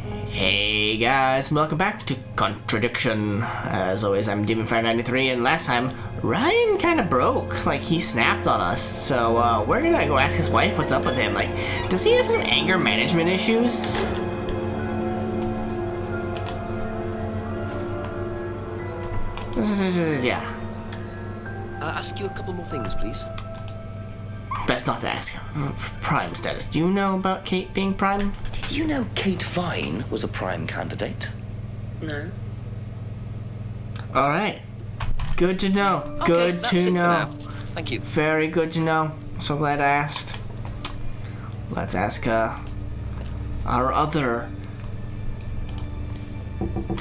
Hey guys, welcome back to Contradiction. As always, I'm DemonFire93, and last time, Ryan kinda broke. Like, he snapped on us. So, we're gonna go ask his wife what's up with him. Like, does he have some anger management issues? Yeah. Ask you a couple more things, please. Best not to ask. Prime status. Do you know about Kate being prime? Did you know Kate Vine was a prime candidate? No. Alright. Good to know. Okay, Good that's to it for know. now. Thank you. Very good to know. So glad I asked. Let's ask our other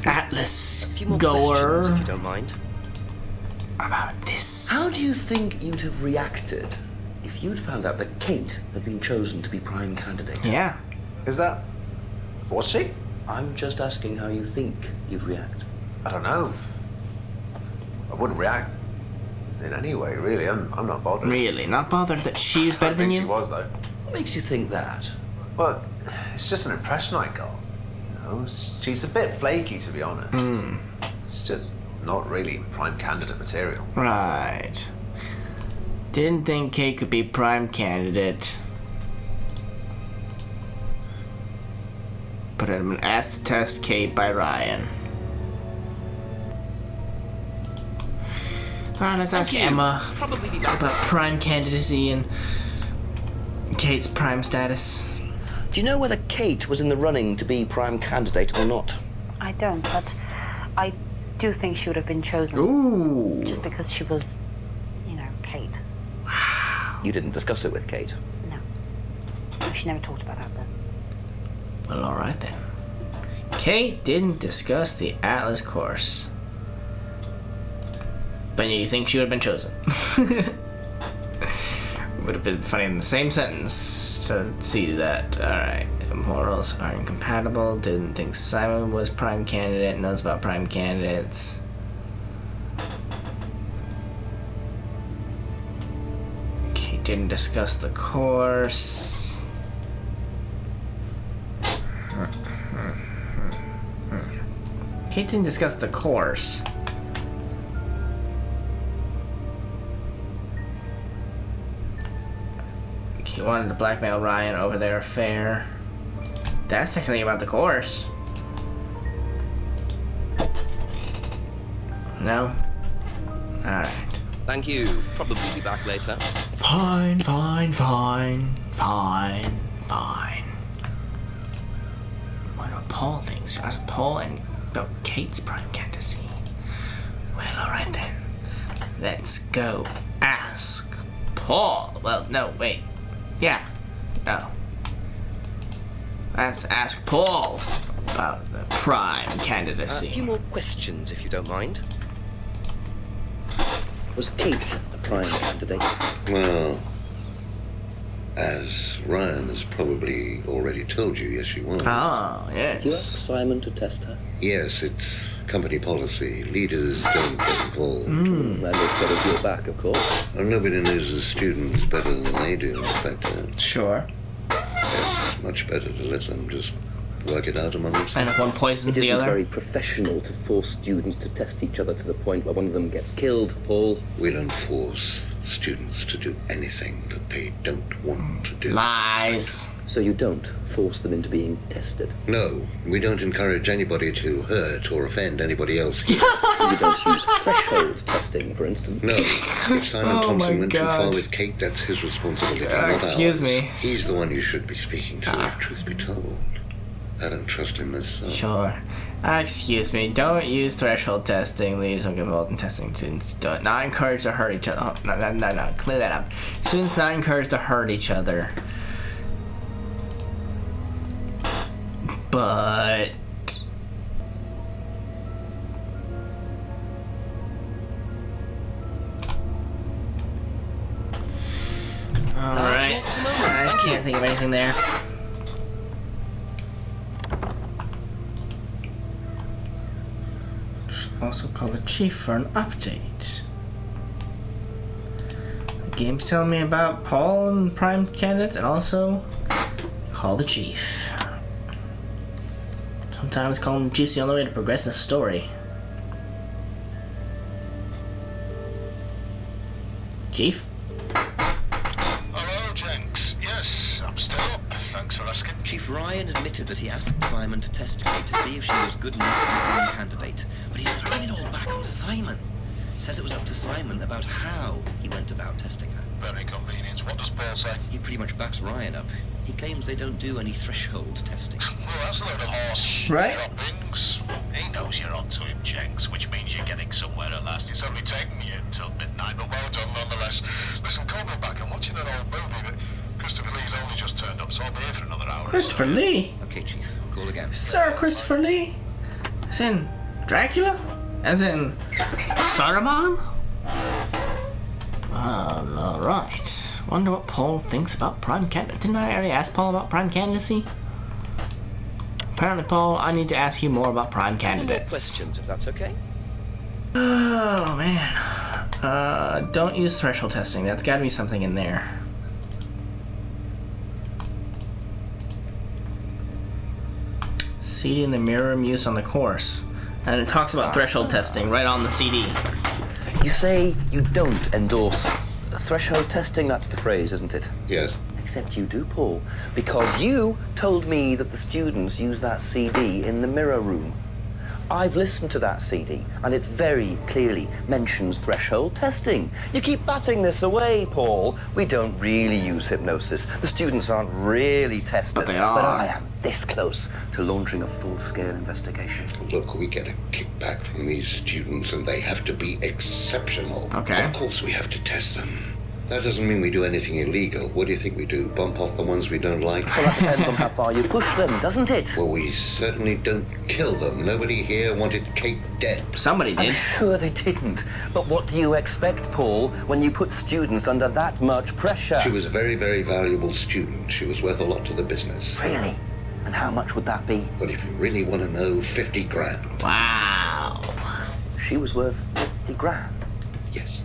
Atlas A few more goer questions, if you don't mind. about this. How do you think you'd have reacted if you'd found out that Kate had been chosen to be prime candidate? Yeah. Is that... was she? I'm just asking how you think you'd react. I don't know. I wouldn't react in any way, really. I'm not bothered. Really? Not bothered that she's I better than think she you? was, though. What makes you think that? Well, it's just an impression I got. You know, she's a bit flaky, to be honest. It's just not really prime candidate material. Right. Didn't think Kate could be prime candidate. But I'm asked to test Kate by Ryan. Alright, let's ask Emma Probably be back. about prime candidacy and Kate's prime status. Do you know whether Kate was in the running to be prime candidate or not? I don't, but I do think she would have been chosen Ooh. just because she was, you know, Kate. You didn't discuss it with Kate. No. No, she never talked about Atlas. Well, alright then. Kate didn't discuss the Atlas course. But you think she would have been chosen? Would have been funny in the same sentence to see that. Alright. Morals are incompatible. Didn't think Simon was prime candidate. Knows about prime candidates. Okay, didn't discuss the course. Kate didn't discuss the course. He wanted to blackmail Ryan over their affair. That's technically about the course. No? Alright. Thank you. Probably be back later. Fine, fine, fine, fine, fine. What do Paul thinks? Ask Paul and about Kate's prime candidacy. Well, alright then. Let's go ask Paul. Well, no, wait. Yeah. No. Let's ask Paul about the prime A candidacy. few more questions, if you don't mind. Was Kate a prime candidate? Well, as Ryan has probably already told you, yes, she was. Oh, Did you ask yes. Simon to test her? Yes, it's company policy. Leaders don't get involved. Well, it got us your back, of course. Well, nobody knows the students better than they do, Inspector. Sure. It's much better to let them just work it out among And themselves. if one poisons It the isn't other? very professional to force students to test each other to the point where one of them gets killed, Paul. We don't force students to do anything that they don't want to do. Lies. So you don't force them into being tested. No, we don't encourage anybody to hurt or offend anybody else. You don't use threshold testing, for instance. No, if Simon Oh Thompson my went too far God. with Kate, that's his responsibility, not Excuse ours. me. He's the one you should be speaking to, if truth be told. I don't trust him myself. Sure. Excuse me, don't use threshold testing. Leaders don't get involved in testing. Students don't not encouraged to hurt each other. Oh, no. Clear that up. Students not encouraged to hurt each other. But... Alright. all for the moment. I Thank you. can't think of anything there. Also call the chief for an update. The game's telling me about Paul and prime candidates, and also call the chief. Sometimes calling the chief's the only way to progress the story. Chief? Hello, Jenks. Yes, I'm still up. Thanks for asking. Chief Ryan admitted that he asked Simon to test Kate to see if she was good enough to become a candidate, but he's throwing it all back on Simon. Says it was up to Simon about how he went about testing her. Very convenient. What does Paul say? He pretty much backs Ryan up. He claims they don't do any threshold testing. Well, that's a load of horse Right. droppings. He knows you're onto him, Jenks, which means you're getting somewhere at last. It's only taken you until midnight, but well done nonetheless. Listen, call me back. I'm watching an old movie, but Christopher Lee's only just turned up, so I'll be here for another hour. Christopher Lee? Okay, Chief. Call again. Sir Christopher Lee? As in Dracula? As in Saruman? Alright. Wonder what Paul thinks about prime candidacy. Didn't I already ask Paul about prime candidacy? Apparently, Paul, I need to ask you more about prime candidates. Questions, if that's okay. Oh, man. Don't use threshold testing. That's gotta be something in there. CD in the mirror room use on the course. And it talks about threshold testing right on the CD. You say you don't endorse threshold testing, that's the phrase, isn't it? Yes. Except you do, Paul, because you told me that the students use that CD in the mirror room. I've listened to that CD, and it very clearly mentions threshold testing. You keep batting this away, Paul. We don't really use hypnosis. The students aren't really tested. But they are. But I am this close to launching a full-scale investigation. Look, we get a kickback from these students and they have to be exceptional. Okay. Of course we have to test them. That doesn't mean we do anything illegal. What do you think we do? Bump off the ones we don't like? Well, that depends on how far you push them, doesn't it? Well, we certainly don't kill them. Nobody here wanted Kate dead. Somebody I'm did. sure they didn't. But what do you expect, Paul, when you put students under that much pressure? She was a very, very valuable student. She was worth a lot to the business. Really? And how much would that be? But if you really want to know, 50 grand. Wow. She was worth 50 grand. Yes.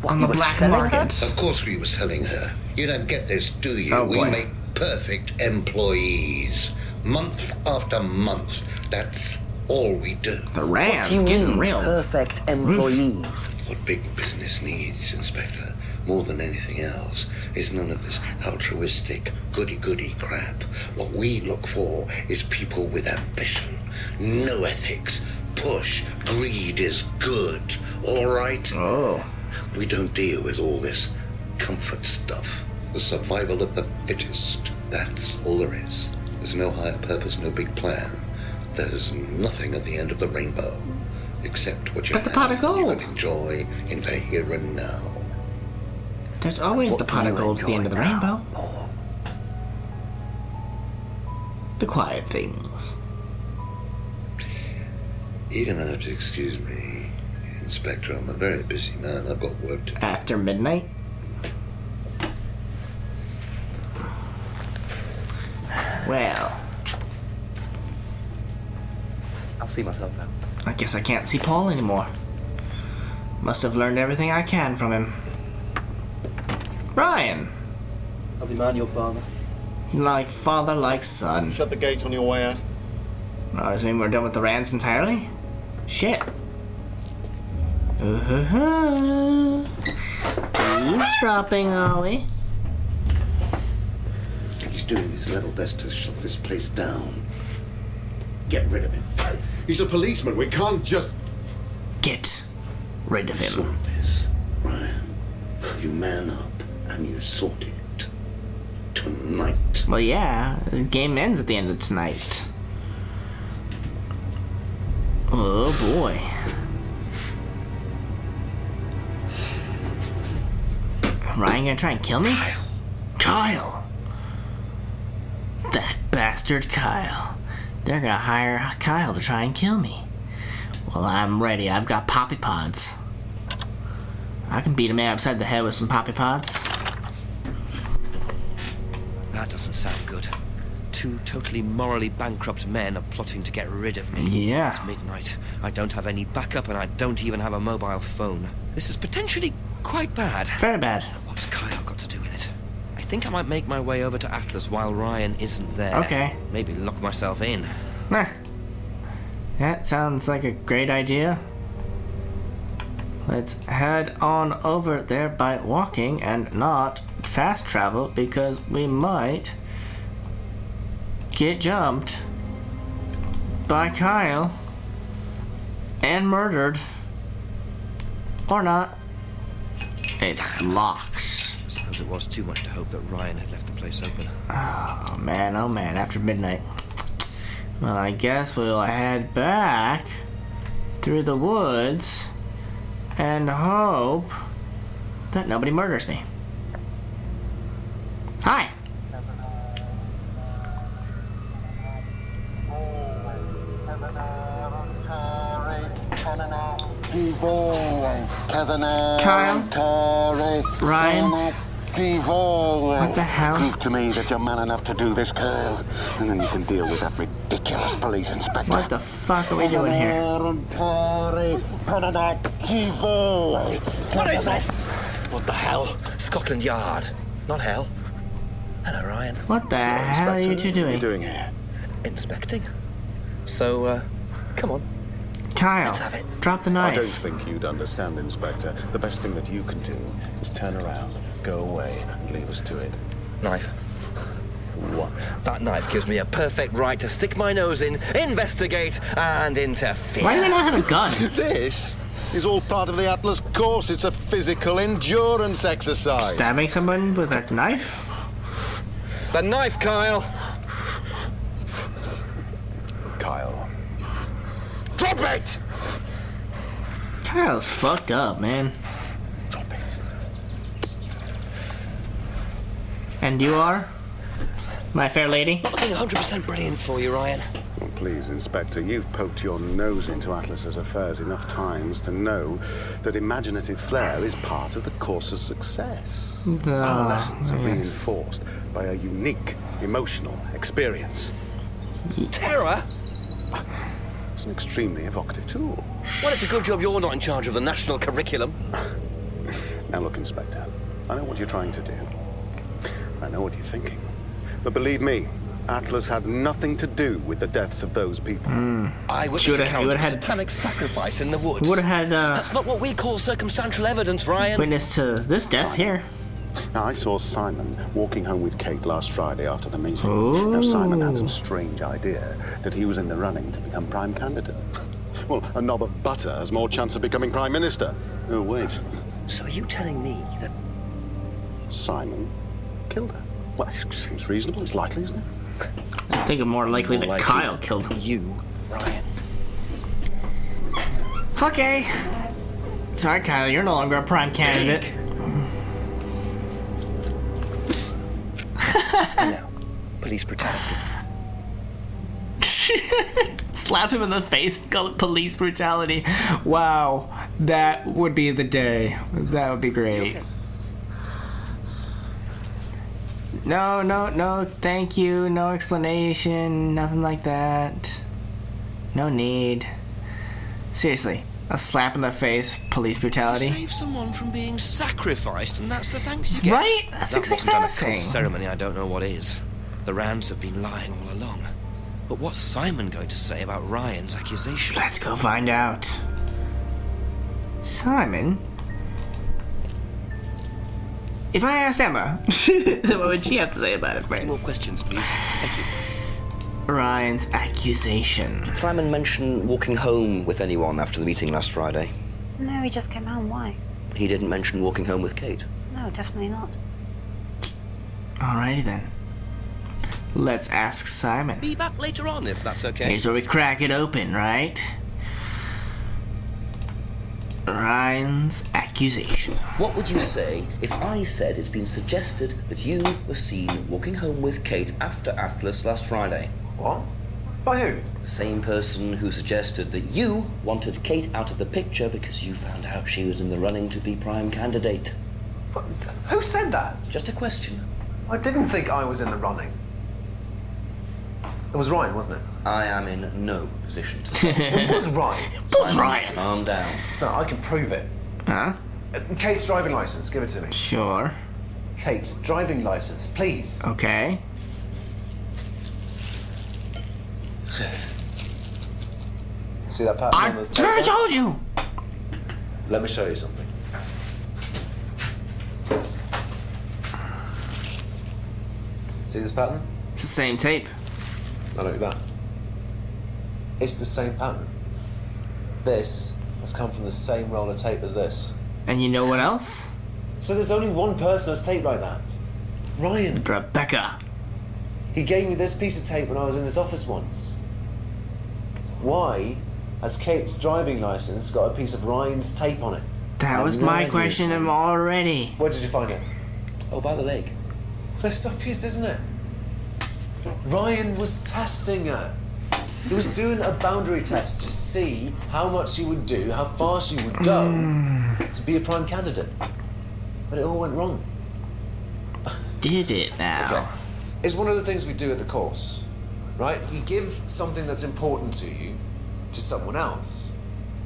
What, On you the were black selling market. her? Of course we were selling her. You don't get this, do you? Oh, We boy. make perfect employees. Month after month. That's all we do. The What Rams do you getting mean, real. perfect employees? What big business needs, Inspector, more than anything else, is none of this altruistic, goody-goody crap. What we look for is people with ambition, no ethics. Push. Greed is good. All right? Oh. We don't deal with all this comfort stuff. The survival of the fittest. That's all there is. There's no higher purpose, no big plan. There's nothing at the end of the rainbow. Except what you But the pot of gold. you can enjoy in the here and now. There's always What the do pot of you gold at the end of the enjoy now, rainbow. Paul? The quiet things. You're gonna have to excuse me, Inspector. I'm a very busy man. I've got work to do. After midnight. Well, I'll see myself out. I guess I can't see Paul anymore. Must have learned everything I can from him. Brian! I'll be man your father. Like father, like son. Shut the gate on your way out. Oh, does that mean we're done with the rants entirely? Shit. Eavesdropping, are we? He's doing his level best to shut this place down. Get rid of him. He's a policeman. We can't just... Get rid of him. Sort this, Ryan. You man up and you sort it. Tonight. Well, yeah, the game ends at the end of tonight. Oh boy. Ryan gonna try and kill me? Kyle! That bastard Kyle. They're gonna hire Kyle to try and kill me. Well, I'm ready. I've got poppy pods. I can beat a man upside the head with some poppy pods. That doesn't sound good. Two totally morally bankrupt men are plotting to get rid of me. Yeah. It's midnight. I don't have any backup and I don't even have a mobile phone. This is potentially quite bad. Very bad. What's Kyle got to do with it? I think I might make my way over to Atlas while Ryan isn't there. Okay. Maybe lock myself in. Nah. That sounds like a great idea. Let's head on over there by walking and not fast travel, because we might get jumped by Kyle and murdered. Or not. It's locked. I suppose it was too much to hope that Ryan had left the place open. Oh man, after midnight. Well, I guess we'll head back through the woods and hope that nobody murders me. Hi. Kyle? Ryan? What the hell? Prove to me that you're man enough to do this, Kyle, and then you can deal with that ridiculous police inspector. What the fuck are we doing here? What is this? What the hell? Scotland Yard, not hell. Hello, Ryan. What the hell are you two doing? What are you doing here? Inspecting. So, come on. Kyle, Let's have it. drop the I don't knife. think you'd understand, Inspector. The best thing that you can do is turn around, go away, and leave us to it. Knife. What? That knife gives me a perfect right to stick my nose in, investigate, and interfere. Why do we not have a gun? This is all part of the Atlas course. It's a physical endurance exercise. Stabbing someone with a knife? The knife, Kyle. Kyle. Drop it! Kyle's fucked up, man. Drop it. And you are? My fair lady? Not looking 100% brilliant for you, Ryan. Well, please, Inspector, you've poked your nose into Atlas's affairs enough times to know that imaginative flair is part of the course's success. Our lessons are reinforced by a unique emotional experience. Terror? It's an extremely evocative tool. Well, it's a good job you're not in charge of the national curriculum. Now look, Inspector, I know what you're trying to do. I know what you're thinking. But believe me, Atlas had nothing to do with the deaths of those people. Eyewitness account of a satanic sacrifice in the woods. Would have had That's not what we call circumstantial evidence, Ryan. witness to this death here. Now, I saw Simon walking home with Kate last Friday after the meeting. Ooh. Now, Simon had some strange idea that he was in the running to become prime candidate. Well, a knob of butter has more chance of becoming prime minister. Oh, wait. So are you telling me that... Simon killed her? Well, it seems reasonable. It's likely, isn't it? I think it's more likely that Kyle killed him. You, Ryan. Okay. Sorry, Kyle, you're no longer a prime candidate. Now, police brutality. Slap him in the face and call it police brutality. Wow, that would be the day. That would be great. No, thank you. No explanation, nothing like that. No need. Seriously, a slap in the face, police brutality. Save someone from being sacrificed, and that's the thanks you get. Right? That's that exactly wasn't what an I'm saying. occult ceremony, I don't know what is. The Rands have been lying all along. But what's Simon going to say about Ryan's accusation? Let's go find out. Simon? If I asked Emma, what would she have to say about it, Any more friends? questions, please? Thank you. Ryan's accusation. Simon mention walking home with anyone after the meeting last Friday. No, he just came home. Why? He didn't mention walking home with Kate. No, definitely not. Alrighty then. Let's ask Simon. Be back later on, if that's okay. Here's where we crack it open, right? Ryan's accusation. What would you say if I said it's been suggested that you were seen walking home with Kate after Atlas last Friday? What? By who? The same person who suggested that you wanted Kate out of the picture because you found out she was in the running to be prime candidate. What? Who said that? Just a question. I didn't think I was in the running. It was Ryan, wasn't it? I am in no position to say. It was Ryan. Simon, Ryan. calm down. No, I can prove it. Huh? Kate's driving license, give it to me. Sure. Kate's driving license, please. See that pattern on the tape I there? told you! Let me show you something. See this pattern? It's the same tape. Now look at that. It's the same pattern. This has come from the same roll of tape as this. And you know what else? So there's only one person that's taped like that. Ryan. Rebecca. He gave me this piece of tape when I was in his office once. Why has Kate's driving license got a piece of Ryan's tape on it? That was no my idea, question Simon. already. Where did you find it? Oh, by the lake. Well, it's obvious, isn't it? Ryan was testing her. He was doing a boundary test to see how much she would do, how far she would go to be a prime candidate. But it all went wrong. Did it now? Okay. It's one of the things we do at the course, right? You give something that's important to you to someone else,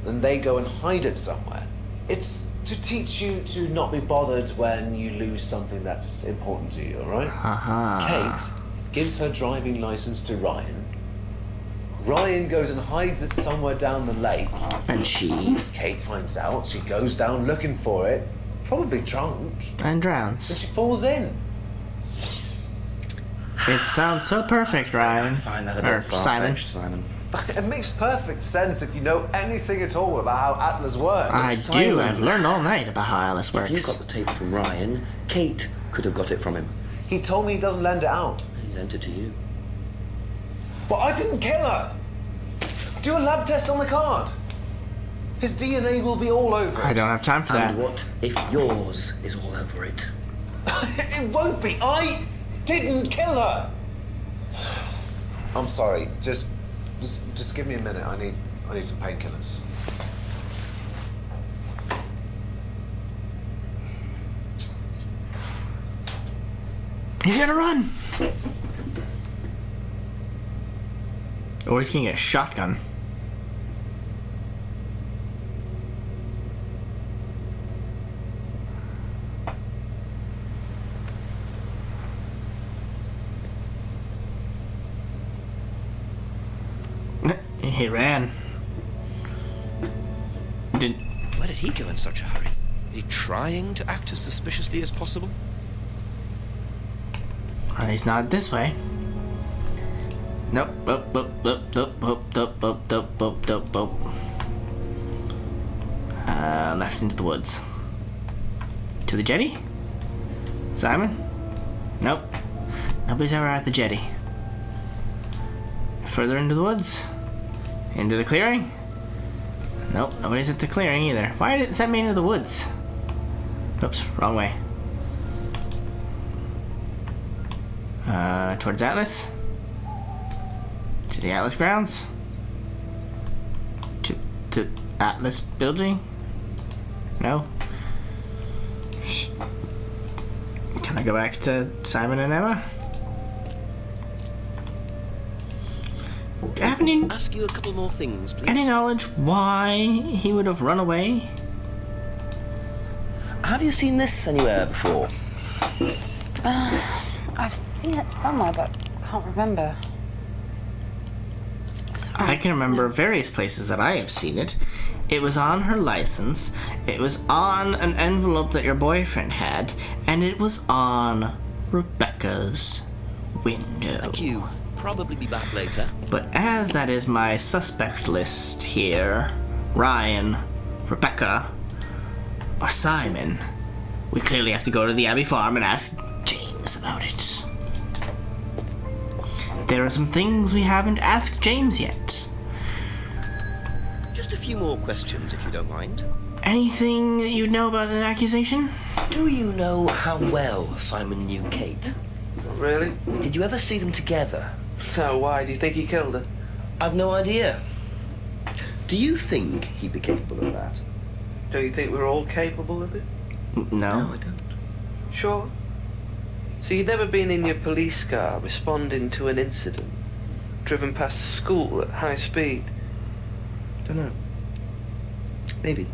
then they go and hide it somewhere. It's to teach you to not be bothered when you lose something that's important to you, all right? Kate gives her driving license to Ryan. Ryan goes and hides it somewhere down the lake. And she? If Kate finds out, she goes down looking for it, probably drunk, And and drowns. she falls in. It sounds so perfect, Ryan. Find that a Or bit Simon. far-fetched, Simon. It makes perfect sense if you know anything at all about how Atlas works. I do. Simon. I've learned all night about how Alice If you works. got the tape from Ryan, Kate could have got it from him. He told me he doesn't lend it out. He lent it to you. But I didn't kill her. Do a lab test on the card. His DNA will be all over I it. don't have time for And that. what if yours is all over it? It won't be. I didn't kill her. I'm sorry. Just give me a minute. I need some painkillers. He's gonna run! Or he's gonna get a shotgun. He ran. Where did he go in such a hurry? Is he trying to act as suspiciously as possible? He's not this way. Nope. Left into the woods. To the jetty? Simon? Nope. Nobody's ever at the jetty. Further into the woods? Into the clearing? Nope, nobody's at the clearing either. Why did it send me into the woods? Oops, wrong way. Towards Atlas? To the Atlas grounds? To Atlas building? No? Can I go back to Simon and Emma? Have any Ask you a couple more things, please. Any knowledge why he would have run away? Have you seen this anywhere before? I've seen it somewhere, but can't remember. I can remember various places that I have seen it. It was on her license, it was on an envelope that your boyfriend had, and it was on Rebecca's window. Thank you. Probably be back later. But as that is my suspect list here, Ryan, Rebecca, or Simon, we clearly have to go to the Abbey Farm and ask James about it. There are some things we haven't asked James yet. Just a few more questions, if you don't mind. Anything that you know about an accusation? Do you know how well Simon knew Kate? Really? Did you ever see them together? So why do you think he killed her? I've no idea. Do you think he'd be capable of that? Do you think we're all capable of it? No. I don't. Sure. So you'd never been in your police car responding to an incident, driven past a school at high speed? Don't know. Maybe.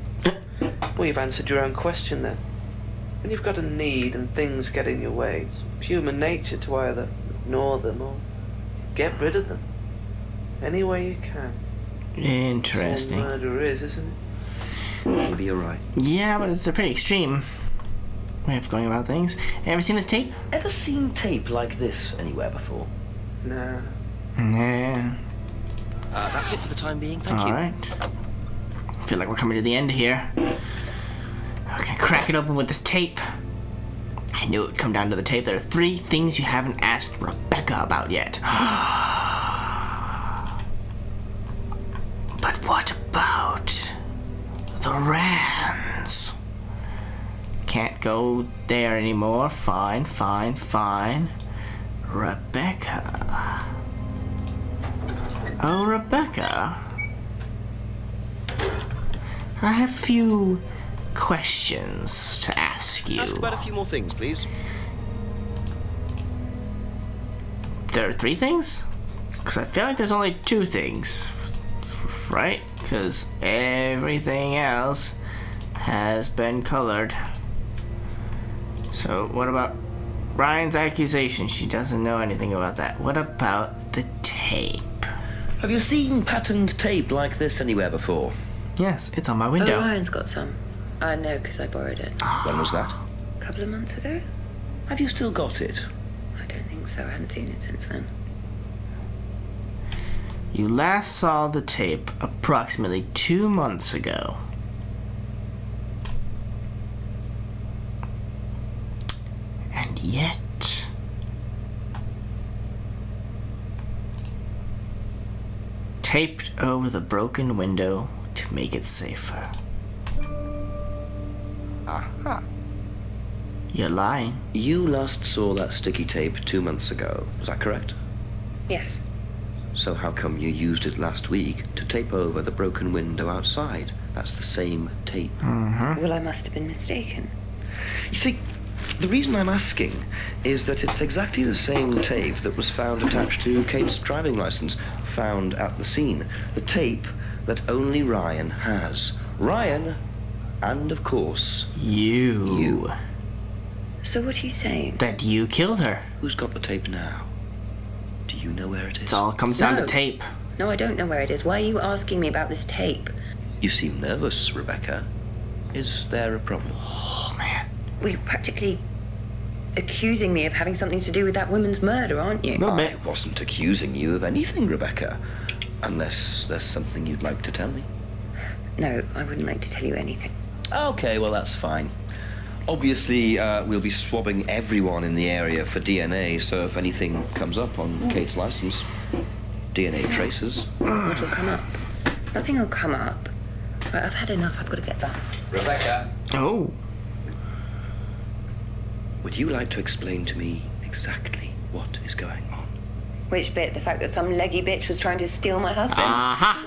Well, you've answered your own question then. When you've got a need and things get in your way, it's human nature to either ignore them or get rid of them. Any way you can. Interesting. Murder is, isn't it? Maybe you're right. Yeah, but it's a pretty extreme way of going about things. Ever seen this tape? Ever seen tape like this anywhere before? No. Nah. That's it for the time being. Thank you. Alright. I feel like we're coming to the end here. Okay, crack it open with this tape. I knew it would come down to the tape. There are 3 things you haven't asked Rebecca about yet. But what about the Rands? Can't go there anymore. Fine. Rebecca. Oh, Rebecca. I have a few questions to ask you. Ask about a few more things, please. There are 3 things? Because I feel like there's only 2 things. Right? Because everything else has been colored. So what about Ryan's accusation? She doesn't know anything about that. What about the tape? Have you seen patterned tape like this anywhere before? Yes, it's on my Oh, window. Ryan's got some. I know, because I borrowed it. When was that? A couple of months ago? Have you still got it? I don't think so. I haven't seen it since then. You last saw the tape approximately 2 months ago. And yet... taped over the broken window to make it safer. Aha. You're lying. You last saw that sticky tape 2 months ago, is that correct? Yes. So how come you used it last week to tape over the broken window outside? That's the same tape. Well, I must have been mistaken. You see, the reason I'm asking is that it's exactly the same tape that was found attached to Kate's driving license, found at the scene. The tape that only Ryan has. Ryan, and of course... You. So what are you saying? That you killed her. Who's got the tape now? Do you know where it is? It all comes down No. to tape. No, I don't know where it is. Why are you asking me about this tape? You seem nervous, Rebecca. Is there a problem? Oh, man. Well, you're practically accusing me of having something to do with that woman's murder, aren't you? No. I wasn't accusing you of anything, Rebecca. Unless there's something you'd like to tell me. No, I wouldn't like to tell you anything. Okay, well, that's fine. Obviously, we'll be swabbing everyone in the area for DNA, so if anything comes up on Kate's license, DNA traces. What'll come up? Nothing will come up. Right, I've had enough. I've got to get back. Rebecca, Oh. would you like to explain to me exactly what is going on? Which bit? The fact that some leggy bitch was trying to steal my husband? Aha.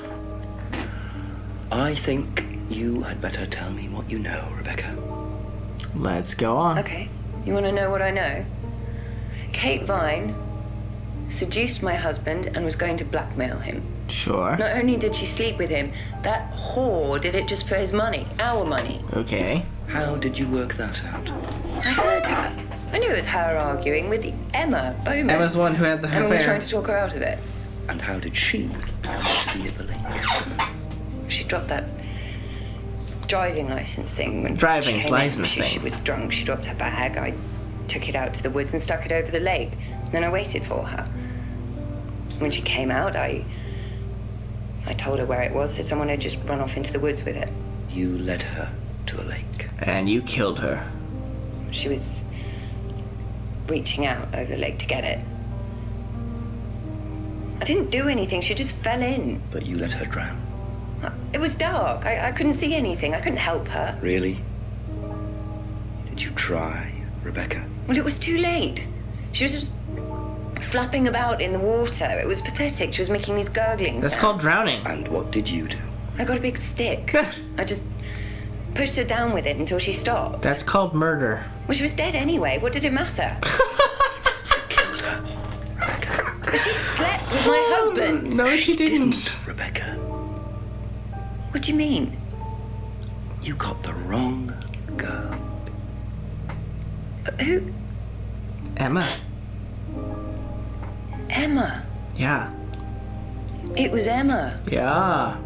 I think you had better tell me what you know, Rebecca. Let's go on. Okay. You want to know what I know? Kate Vine seduced my husband and was going to blackmail him. Sure. Not only did she sleep with him, that whore did it just for his money. Our money. Okay. How did you work that out? I heard her. I knew it was her arguing with Emma Bowman. Emma's the one who had the Emma was affair. trying to talk her out of it. And how did she come to be at the lake? She dropped that driving license thing. When Driving she came license in. She thing. was drunk. She dropped her bag. I took it out to the woods and stuck it over the lake. Then I waited for her. When she came out, I told her where it was, said someone had just run off into the woods with it. You led her to a lake. And you killed her. She was reaching out over the lake to get it. I didn't do anything. She just fell in. But you let her drown. It was dark. I couldn't see anything. I couldn't help her. Really? Did you try, Rebecca? Well, it was too late. She was just flapping about in the water. It was pathetic. She was making these gurgling That's sounds. called drowning. And what did you do? I got a big stick. I just pushed her down with it until she stopped. That's called murder. Well, she was dead anyway. What did it matter? Killed her, Rebecca. But she slept with my husband. No, she didn't. Rebecca. What do you mean? You got the wrong girl. Who? Emma. Emma. Yeah. It was Emma. Yeah.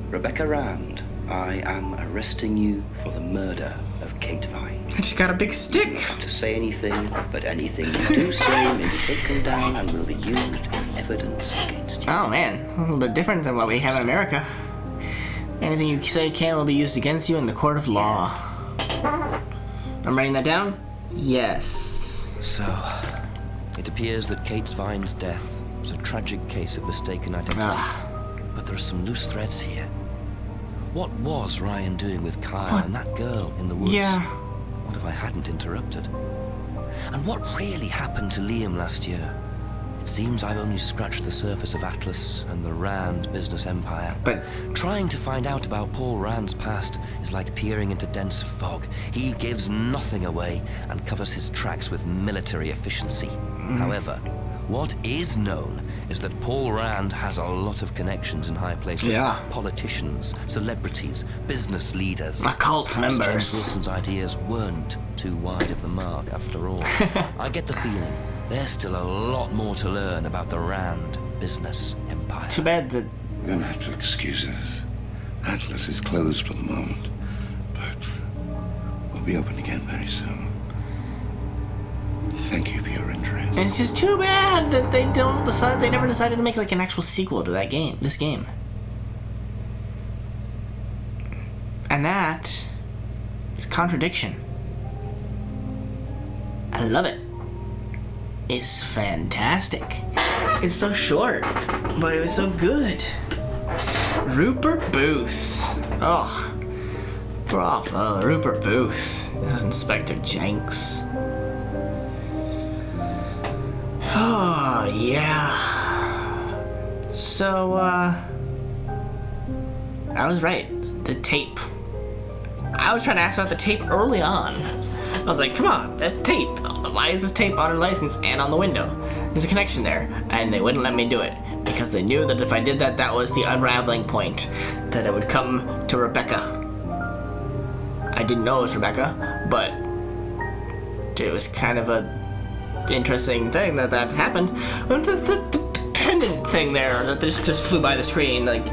Rebecca Rand, I am arresting you for the murder of Kate Vine. I just got a big stick. You don't have to say anything, but anything you do say may be taken down and will be used in evidence against you. Oh man, a little bit different than what we have in America. Anything you say can will be used against you in the court of law. I'm writing that down? Yes. So, it appears that Kate Vine's death was a tragic case of mistaken identity. But there are some loose threads here. What was Ryan doing with Kyle and that girl in the woods? Yeah. What if I hadn't interrupted? And what really happened to Liam last year? It seems I've only scratched the surface of Atlas and the Rand business empire. But trying to find out about Paul Rand's past is like peering into dense fog. He gives nothing away and covers his tracks with military efficiency. However, what is known is that Paul Rand has a lot of connections in high places. Yeah. Politicians, celebrities, business leaders. Occult Perhaps members. James Wilson's ideas weren't too wide of the mark after all. I get the feeling there's still a lot more to learn about the Rand business empire. too bad that... You're gonna have to excuse us. Atlas is closed for the moment, but we'll be open again very soon. Thank you for your interest. It's just too bad that they never decided to make like an actual sequel to that game, this game. And that is Contradiction. I love it. It's fantastic. It's so short, but it was so good. Rupert Booth. Oh, bravo, Rupert Booth. This is Inspector Jenks. Oh, yeah. So, I was right. The tape. I was trying to ask about the tape early on. I was like, come on, that's tape. Why is this tape on her license and on the window? There's a connection there. And they wouldn't let me do it because they knew that if I did that, that was the unraveling point. That it would come to Rebecca. I didn't know it was Rebecca, but it was kind of a interesting thing that happened. The pendant thing there that just flew by the screen, like,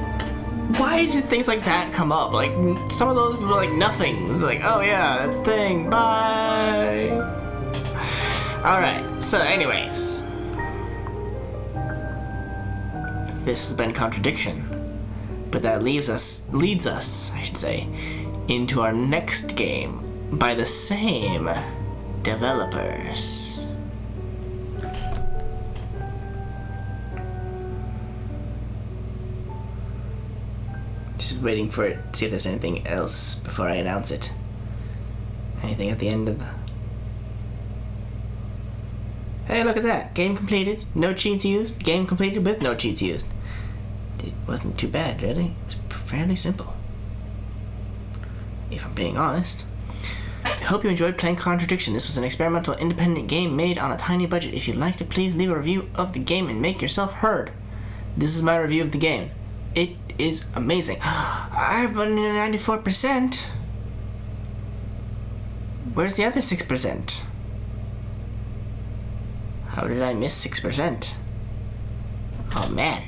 why did things like that come up? Like, some of those were like nothing. It's like, oh yeah, that's the thing, bye. Alright, so anyways, this has been Contradiction, but that leads us, I should say, into our next game by the same developers. Just waiting for it, see if there's anything else before I announce it. Anything at the end of the... Hey, look at that. Game completed. No cheats used. Game completed with no cheats used. It wasn't too bad, really. It was fairly simple. If I'm being honest. I hope you enjoyed playing Contradiction. This was an experimental independent game made on a tiny budget. If you'd like to, please leave a review of the game and make yourself heard. This is my review of the game. It is amazing. I've been 94%. Where's the other 6%? How did I miss 6%? Oh man.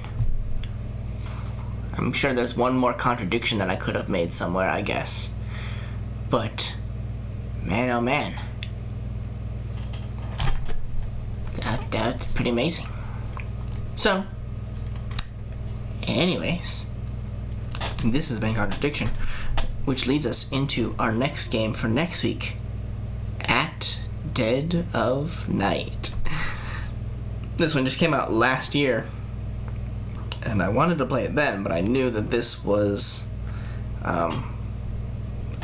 I'm sure there's one more contradiction that I could have made somewhere, I guess. But, man oh man. That's pretty amazing. So, anyways, this has been Contradiction, which leads us into our next game for next week, At Dead of Night. This one just came out last year, and I wanted to play it then, but I knew that this was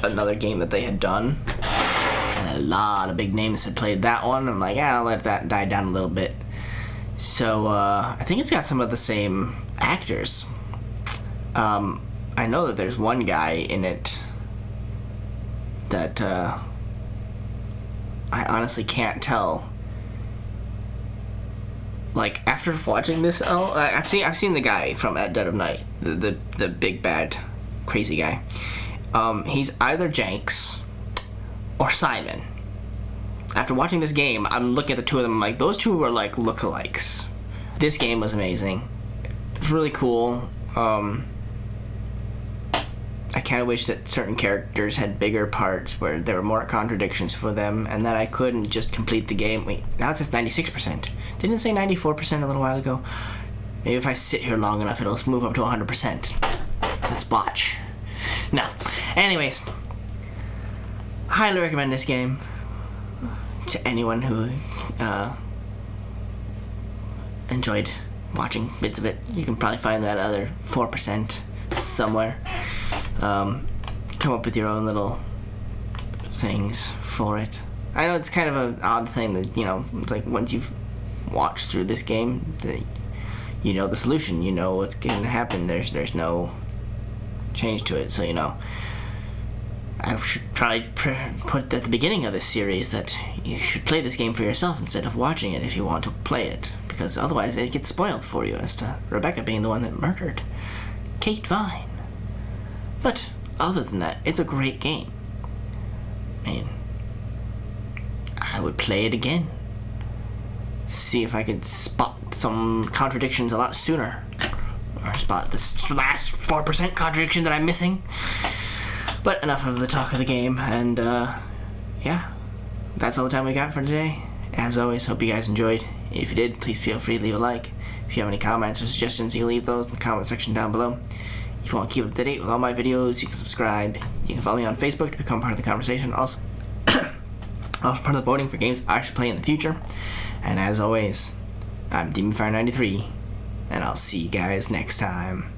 another game that they had done, and a lot of big names had played that one. I'm like, yeah, I'll let that die down a little bit. So, I think it's got some of the same actors. I know that there's one guy in it that, I honestly can't tell. Like, after watching this, I've seen the guy from At Dead of Night, the big bad crazy guy. He's either Jenks or Simon. After watching this game, I'm looking at the two of them, I'm like, those two are like lookalikes. This game was amazing. It's really cool. I kind of wish that certain characters had bigger parts where there were more contradictions for them, and that I couldn't just complete the game. Wait, now it says 96%. Didn't it say 94% a little while ago? Maybe if I sit here long enough, it'll move up to 100%. Let's botch. No. Anyways, highly recommend this game to anyone who enjoyed watching bits of it. You can probably find that other 4% somewhere. Come up with your own little things for it. I know it's kind of an odd thing that, you know, it's like once you've watched through this game, you know the solution, you know what's going to happen. There's no change to it. So, you know, I should probably put at the beginning of this series that you should play this game for yourself instead of watching it if you want to play it, because otherwise it gets spoiled for you as to Rebecca being the one that murdered Kate Vine. But other than that, it's a great game. I mean, I would play it again. See if I could spot some contradictions a lot sooner. Or spot this last 4% contradiction that I'm missing. But enough of the talk of the game, and yeah, that's all the time we got for today. As always, hope you guys enjoyed. If you did, please feel free to leave a like. If you have any comments or suggestions, you can leave those in the comment section down below. If you want to keep up to date with all my videos, you can subscribe. You can follow me on Facebook to become part of the conversation. Also part of the voting for games I should play in the future. And as always, I'm DemonFire93, and I'll see you guys next time.